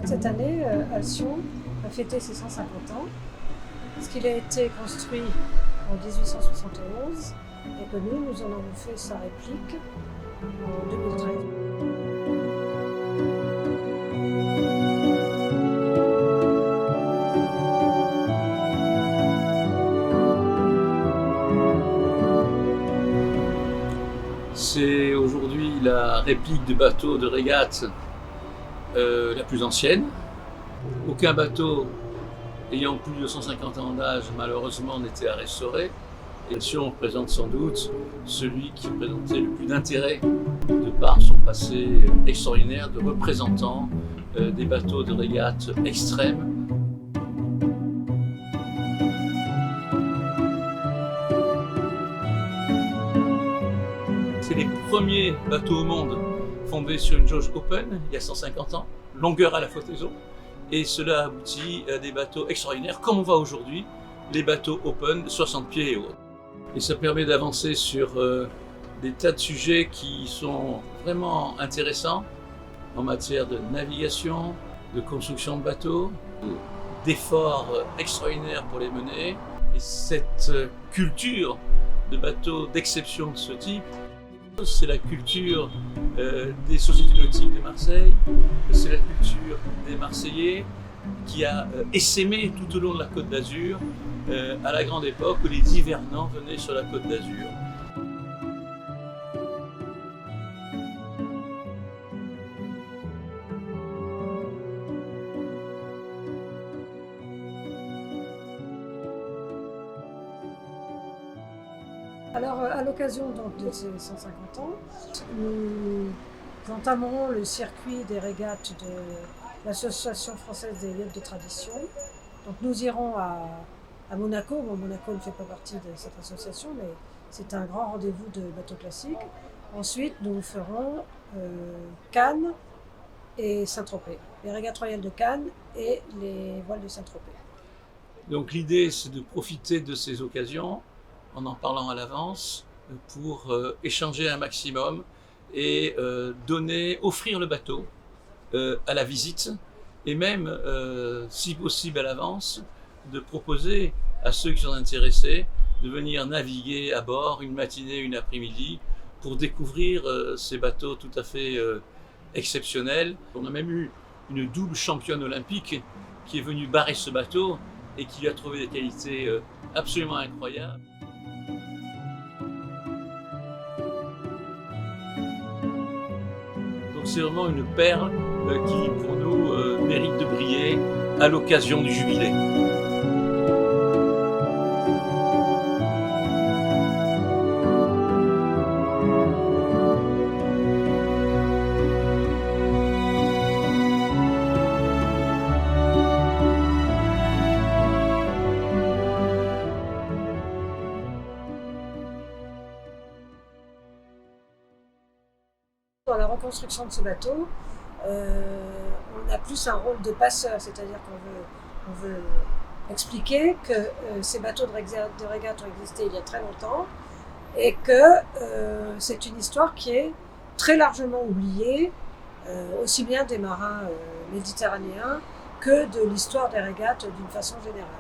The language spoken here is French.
fait, cette année, Alcyon a fêté ses 150 ans, parce qu'il a été construit en 1871 et que nous en avons fait sa réplique en 2013. C'est aujourd'hui la réplique de bateau de régate la plus ancienne. Aucun bateau ayant plus de 150 ans d'âge, malheureusement, n'était à restaurer. Et Alcyon présente sans doute celui qui présentait le plus d'intérêt de par son passé extraordinaire de représentant des bateaux de régate extrêmes. C'est les premiers bateaux au monde fondés sur une jauge open, il y a 150 ans, longueur à la flottaison, et cela aboutit à des bateaux extraordinaires, comme on voit aujourd'hui, les bateaux open de 60 pieds et autres. Et ça permet d'avancer sur des tas de sujets qui sont vraiment intéressants en matière de navigation, de construction de bateaux, d'efforts extraordinaires pour les mener. Et cette culture de bateaux d'exception de ce type, c'est la culture des sociétés nautiques de Marseille, c'est la culture des Marseillais qui a essaimé tout au long de la Côte d'Azur à la grande époque où les hivernants venaient sur la Côte d'Azur. Alors, à l'occasion donc, de ces 150 ans, nous entamerons le circuit des régates de l'Association française des yachts de tradition. Donc, nous irons à Monaco. Bon, Monaco ne fait pas partie de cette association, mais c'est un grand rendez-vous de bateaux classiques. Ensuite, nous ferons Cannes et Saint-Tropez, les régates royales de Cannes et les voiles de Saint-Tropez. Donc, l'idée, c'est de profiter de ces occasions en parlant à l'avance, pour échanger un maximum et offrir le bateau à la visite, et même, si possible à l'avance, de proposer à ceux qui sont intéressés de venir naviguer à bord une matinée, une après-midi, pour découvrir ces bateaux tout à fait exceptionnels. On a même eu une double championne olympique qui est venue barrer ce bateau et qui lui a trouvé des qualités absolument incroyables. Donc c'est vraiment une perle qui, pour nous, mérite de briller à l'occasion du jubilé. Dans la reconstruction de ce bateau, on a plus un rôle de passeur, c'est-à-dire qu'on veut expliquer que ces bateaux de régate ont existé il y a très longtemps et que c'est une histoire qui est très largement oubliée, aussi bien des marins méditerranéens que de l'histoire des régates d'une façon générale.